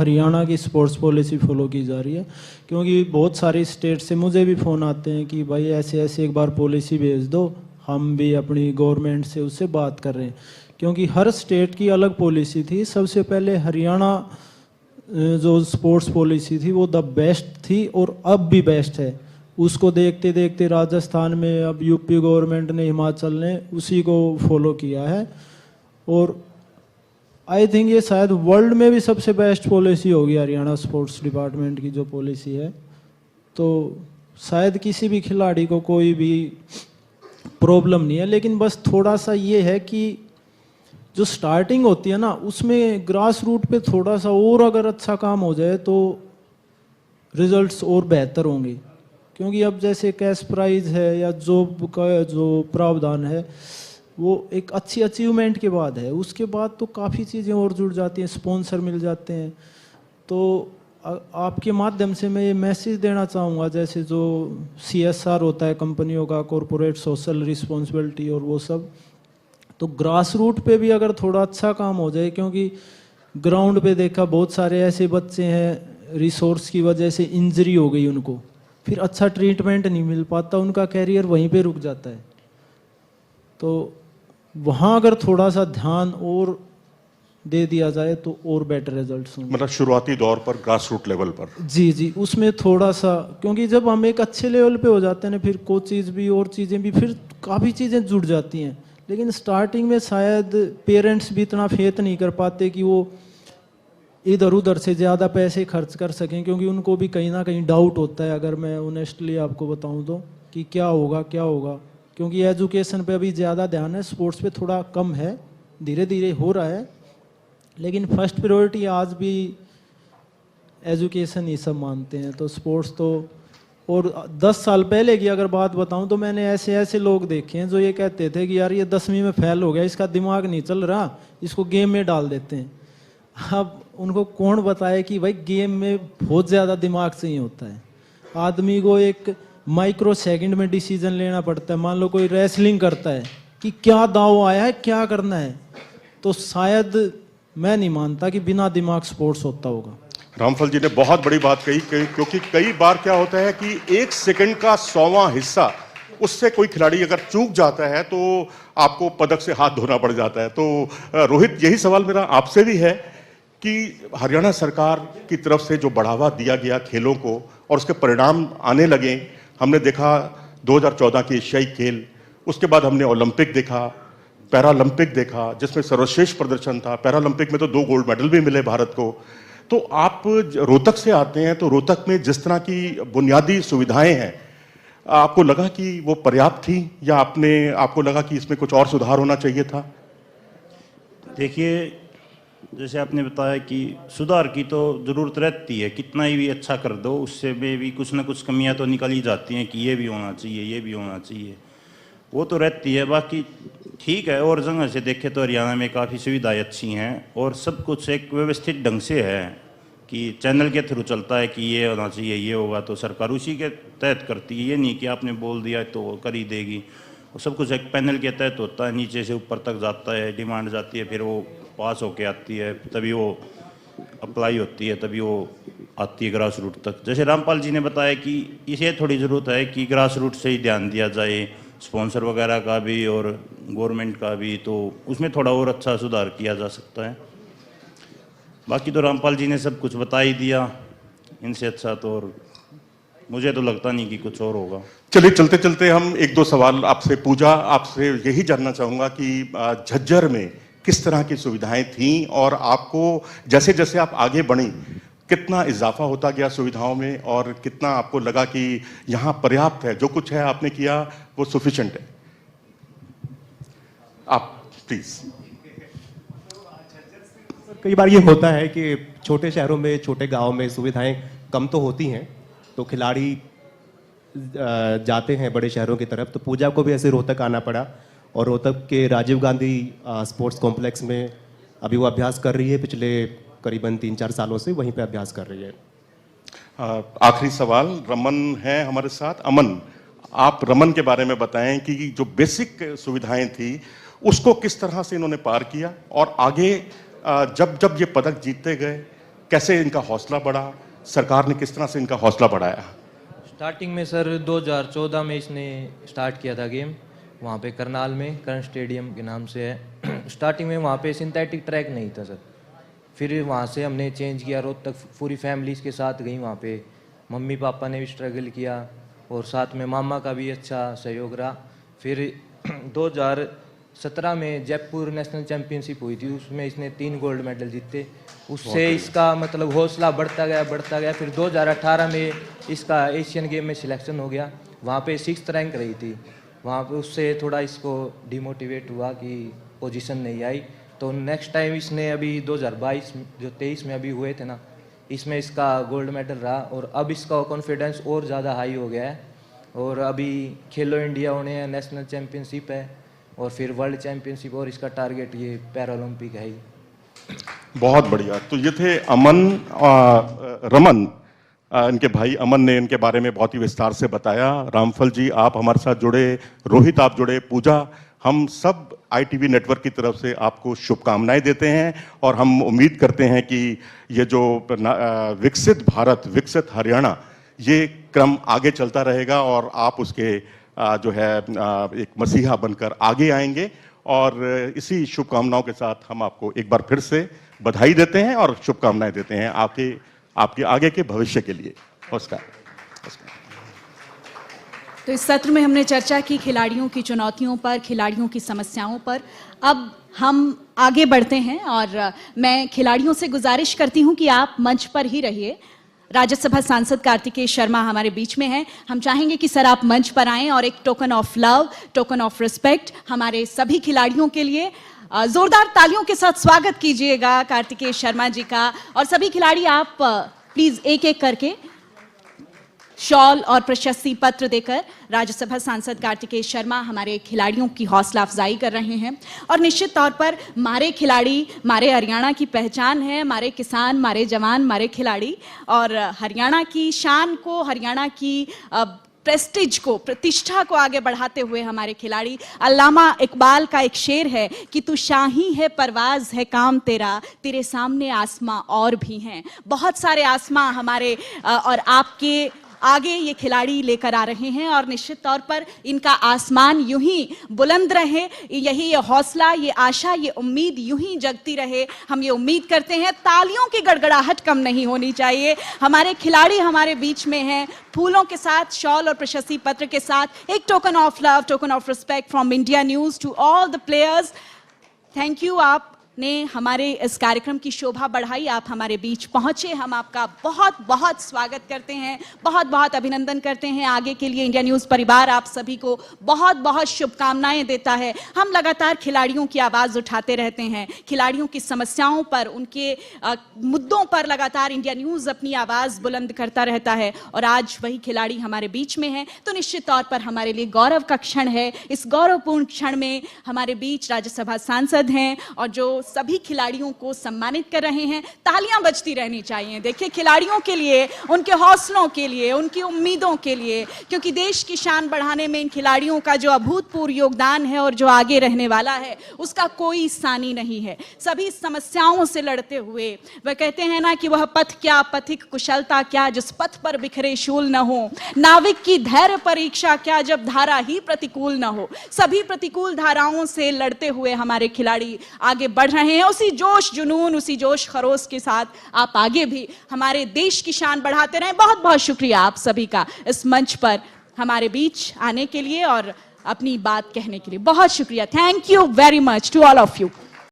हरियाणा की sports policy follow की जा रही है, क्योंकि बहुत सारी स्टेट से मुझे भी फ़ोन आते हैं कि भाई ऐसे ऐसे एक बार पॉलिसी भेज दो, हम भी अपनी गवर्नमेंट से उससे बात कर रहे हैं, क्योंकि हर स्टेट की अलग पॉलिसी थी। सबसे पहले हरियाणा जो स्पोर्ट्स पॉलिसी थी वो द बेस्ट थी और अब भी बेस्ट है। उसको देखते देखते राजस्थान में, अब यूपी गवर्नमेंट ने, हिमाचल ने उसी को फॉलो किया है, और आई थिंक ये शायद वर्ल्ड में भी सबसे बेस्ट पॉलिसी होगी हरियाणा स्पोर्ट्स डिपार्टमेंट की जो पॉलिसी है। तो शायद किसी भी खिलाड़ी को कोई भी प्रॉब्लम नहीं है, लेकिन बस थोड़ा सा ये है कि जो स्टार्टिंग होती है ना, उसमें ग्रास रूट पे थोड़ा सा और अगर अच्छा काम हो जाए तो रिजल्ट्स और बेहतर होंगे। क्योंकि अब जैसे कैश प्राइज है या जॉब का जो प्रावधान है वो एक अच्छी अचीवमेंट के बाद है, उसके बाद तो काफ़ी चीज़ें और जुड़ जाती हैं, स्पॉन्सर मिल जाते हैं। तो आपके माध्यम से मैं ये मैसेज देना चाहूँगा, जैसे जो CSR होता है कंपनियों का, कॉरपोरेट सोशल रिस्पॉन्सिबिलिटी और वो सब, तो ग्रास रूट पे भी अगर थोड़ा अच्छा काम हो जाए, क्योंकि ग्राउंड पे देखा बहुत सारे ऐसे बच्चे हैं रिसोर्स की वजह से इंजरी हो गई उनको, फिर अच्छा ट्रीटमेंट नहीं मिल पाता, उनका कैरियर वहीं पे रुक जाता है। तो वहाँ अगर थोड़ा सा ध्यान और दे दिया जाए तो और बेटर रिजल्ट्स होंगे। मतलब शुरुआती दौर पर ग्रास रूट लेवल पर। जी जी, उसमें थोड़ा सा, क्योंकि जब हम एक अच्छे लेवल पे हो जाते हैं ना, फिर कोचेज भी और चीज़ें भी, फिर काफ़ी चीज़ें जुड़ जाती हैं। लेकिन स्टार्टिंग में शायद पेरेंट्स भी इतना फेथ नहीं कर पाते कि वो इधर उधर से ज़्यादा पैसे खर्च कर सकें, क्योंकि उनको भी कहीं ना कहीं डाउट होता है, अगर मैं ऑनेस्टली आपको बताऊं तो, कि क्या होगा क्या होगा। क्योंकि एजुकेशन पे अभी ज़्यादा ध्यान है, स्पोर्ट्स पे थोड़ा कम है, धीरे धीरे हो रहा है, लेकिन फर्स्ट प्रायोरिटी आज भी एजुकेशन ही सब मानते हैं। तो स्पोर्ट्स तो, और 10 साल पहले की अगर बात बताऊं तो मैंने ऐसे ऐसे लोग देखे हैं जो ये कहते थे कि यार ये 10वीं में फेल हो गया, इसका दिमाग नहीं चल रहा, इसको गेम में डाल देते हैं। अब उनको कौन बताए कि भाई गेम में बहुत ज़्यादा दिमाग चाहिए होता है, आदमी को एक माइक्रो सेकंड में डिसीजन लेना पड़ता है। मान लो कोई रेसलिंग करता है कि क्या दाव आया है, क्या करना है, तो शायद मैं नहीं मानता कि बिना दिमाग स्पोर्ट्स होता होगा। रामफल जी ने बहुत बड़ी बात कही, क्योंकि कई बार क्या होता है कि 1 सेकंड का 100वां हिस्सा, उससे कोई खिलाड़ी अगर चूक जाता है तो आपको पदक से हाथ धोना पड़ जाता है। तो रोहित, यही सवाल मेरा आपसे भी है कि हरियाणा सरकार की तरफ से जो बढ़ावा दिया गया खेलों को और उसके परिणाम आने लगे, हमने देखा 2014 के एशियाई खेल, उसके बाद हमने ओलंपिक देखा, पैरालंपिक देखा जिसमें सर्वश्रेष्ठ प्रदर्शन था। पैरालंपिक में तो 2 गोल्ड मेडल भी मिले भारत को। तो आप रोहतक से आते हैं, तो रोहतक में जिस तरह की बुनियादी सुविधाएं हैं, आपको लगा कि वो पर्याप्त थी, या आपको लगा कि इसमें कुछ और सुधार होना चाहिए था? देखिए, जैसे आपने बताया कि सुधार की तो ज़रूरत रहती है, कितना ही भी अच्छा कर दो उससे भी कुछ ना कुछ कमियां तो निकल ही जाती हैं कि ये भी होना चाहिए, ये भी होना चाहिए, वो तो रहती है। बाकी ठीक है, और जगह से देखें तो हरियाणा में काफ़ी सुविधाएं अच्छी हैं और सब कुछ एक व्यवस्थित ढंग से है कि चैनल के थ्रू चलता है कि ये होना चाहिए, ये होगा तो सरकार उसी के तहत करती है। ये नहीं कि आपने बोल दिया तो कर ही देगी, वो सब कुछ एक पैनल के तहत होता है, नीचे से ऊपर तक जाता है, डिमांड जाती है, फिर वो पास होके आती है, तभी वो अप्लाई होती है, तभी वो आती है ग्रास रूट तक। जैसे रामपाल जी ने बताया कि इसे थोड़ी ज़रूरत है कि ग्रास रूट से ही ध्यान दिया जाए, स्पॉन्सर वगैरह का भी और गवर्नमेंट का भी, तो उसमें थोड़ा और अच्छा सुधार किया जा सकता है। बाकी तो रामपाल जी ने सब कुछ बता ही दिया, इनसे अच्छा तो और मुझे तो लगता नहीं कि कुछ और होगा। चलिए, चलते चलते हम 1-2 सवाल आपसे पूजा, आपसे यही जानना चाहूँगा कि झज्जर में किस तरह की सुविधाएं थीं, और आपको जैसे जैसे आप आगे बढ़ी कितना इजाफा होता गया सुविधाओं में, और कितना आपको लगा कि यहाँ पर्याप्त है, जो कुछ है आपने किया वो सफिशिएंट है? आप प्लीज। कई बार ये होता है कि छोटे शहरों में, छोटे गांव में सुविधाएं कम तो होती हैं, तो खिलाड़ी जाते हैं बड़े शहरों की तरफ। तो पूजा को भी ऐसे रोहतक आना पड़ा, और रोहतक के राजीव गांधी स्पोर्ट्स कॉम्प्लेक्स में अभी वो अभ्यास कर रही है, पिछले करीबन 3-4 सालों से वहीं पे अभ्यास कर रही है। आखिरी सवाल, रमन है हमारे साथ। अमन, आप रमन के बारे में बताएं कि जो बेसिक सुविधाएं थी उसको किस तरह से इन्होंने पार किया, और आगे जब जब ये पदक जीतते गए कैसे इनका हौसला बढ़ा, सरकार ने किस तरह से इनका हौसला बढ़ाया? स्टार्टिंग में सर 2014 में इसने स्टार्ट किया था गेम, वहाँ पे करनाल में कर्ण स्टेडियम के नाम से है। स्टार्टिंग में वहाँ पे सिंथेटिक ट्रैक नहीं था सर, फिर वहाँ से हमने चेंज किया, रोहतक पूरी फैमिली के साथ गई वहाँ पे। मम्मी पापा ने भी स्ट्रगल किया और साथ में मामा का भी अच्छा सहयोग रहा। फिर 2017 में जयपुर नेशनल चैम्पियनशिप हुई थी, उसमें इसने 3 गोल्ड मेडल जीते। उससे इसका मतलब हौसला बढ़ता गया। फिर 2018 में इसका एशियन गेम में सिलेक्शन हो गया, वहाँ पे 6th रैंक रही थी। वहाँ पे उससे थोड़ा इसको डिमोटिवेट हुआ कि पोजीशन नहीं आई, तो नेक्स्ट टाइम इसने अभी 2022 जो 23 में अभी हुए थे ना, इसमें इसका गोल्ड मेडल रहा और अब इसका कॉन्फिडेंस और ज़्यादा हाई हो गया है। और अभी खेलो इंडिया होने हैं, नेशनल चैम्पियनशिप है और फिर वर्ल्ड चैम्पियनशिप, और इसका टारगेट ये पैरालंपिक है ही। बहुत बढ़िया। तो ये थे अमन रमन, इनके भाई अमन ने इनके बारे में बहुत ही विस्तार से बताया। रामफल जी आप हमारे साथ जुड़े, रोहित आप जुड़े, पूजा, हम सब ITV नेटवर्क की तरफ से आपको शुभकामनाएं देते हैं और हम उम्मीद करते हैं कि ये जो विकसित भारत, विकसित हरियाणा, ये क्रम आगे चलता रहेगा और आप उसके जो है एक मसीहा बनकर आगे आएंगे। और इसी शुभकामनाओं के साथ हम आपको एक बार फिर से बधाई देते हैं और शुभकामनाएं देते हैं आपके आगे के भविष्य के लिए। नमस्कार। तो इस सत्र में हमने चर्चा की खिलाड़ियों की चुनौतियों पर, खिलाड़ियों की समस्याओं पर। अब हम आगे बढ़ते हैं और मैं खिलाड़ियों से गुजारिश करती हूं कि आप मंच पर ही रहिए। राज्यसभा सांसद कार्तिकेय शर्मा हमारे बीच में हैं। हम चाहेंगे कि सर आप मंच पर आएं और एक token of love, token of respect हमारे सभी खिलाड़ियों के लिए जोरदार तालियों के साथ स्वागत कीजिएगा कार्तिकेय शर्मा जी का। और सभी खिलाड़ी आप प्लीज एक एक करके शॉल और प्रशस्ति पत्र देकर राज्यसभा सांसद कार्तिकेय शर्मा हमारे खिलाड़ियों की हौसला अफजाई कर रहे हैं। और निश्चित तौर पर मारे खिलाड़ी, मारे हरियाणा की पहचान है, मारे किसान, मारे जवान, मारे खिलाड़ी। और हरियाणा की शान को, हरियाणा की प्रेस्टिज को, प्रतिष्ठा को आगे बढ़ाते हुए हमारे खिलाड़ी, अल्लामा इकबाल का एक शेर है कि तू शाही है, परवाज है काम तेरा, तेरे सामने आसमां और भी हैं। बहुत सारे आसमां हमारे और आपके आगे ये खिलाड़ी लेकर आ रहे हैं और निश्चित तौर पर इनका आसमान यूं ही बुलंद रहे, यही ये हौसला, ये आशा, ये उम्मीद यूं ही जगती रहे, हम ये उम्मीद करते हैं। तालियों की गड़गड़ाहट कम नहीं होनी चाहिए। हमारे खिलाड़ी हमारे बीच में हैं, फूलों के साथ, शॉल और प्रशस्ति पत्र के साथ। एक token of love, token of respect from India news to all the players. Thank you, आपने हमारे इस कार्यक्रम की शोभा बढ़ाई, आप हमारे बीच पहुंचे। हम आपका बहुत बहुत स्वागत करते हैं, बहुत बहुत अभिनंदन करते हैं। आगे के लिए इंडिया न्यूज़ परिवार आप सभी को बहुत बहुत शुभकामनाएं देता है। हम लगातार खिलाड़ियों की आवाज़ उठाते रहते हैं, खिलाड़ियों की समस्याओं पर, उनके मुद्दों पर लगातार इंडिया न्यूज़ अपनी आवाज़ बुलंद करता रहता है। और आज वही खिलाड़ी हमारे बीच में हैं, तो निश्चित तौर पर हमारे लिए गौरव का क्षण है। इस गौरवपूर्ण क्षण में हमारे बीच राज्यसभा सांसद हैं और जो सभी खिलाड़ियों को सम्मानित कर रहे हैं। तालियां बजती रहनी चाहिए। देखिए, खिलाड़ियों के लिए, उनके हौसलों के लिए, उनकी उम्मीदों के लिए, क्योंकि देश की शान बढ़ाने में इन खिलाड़ियों का जो अभूतपूर्व योगदान है और जो आगे रहने वाला है, उसका कोई सानी नहीं है। सभी समस्याओं से लड़ते हुए वह कहते हैं ना कि वह पथ क्या, पथिक कुशलता क्या, जिस पथ पर बिखरे शूल न हो, नाविक की धैर्य परीक्षा क्या, जब धारा ही प्रतिकूल न हो। सभी प्रतिकूल धाराओं से लड़ते हुए हमारे खिलाड़ी आगे बढ़ रहे हैं। उसी जोश जुनून, उसी जोश खरोश के साथ आप आगे भी हमारे देश की शान बढ़ाते रहें। बहुत बहुत शुक्रिया आप सभी का इस मंच पर हमारे बीच आने के लिए और अपनी बात कहने के लिए। बहुत शुक्रिया। Thank you very much to all of you.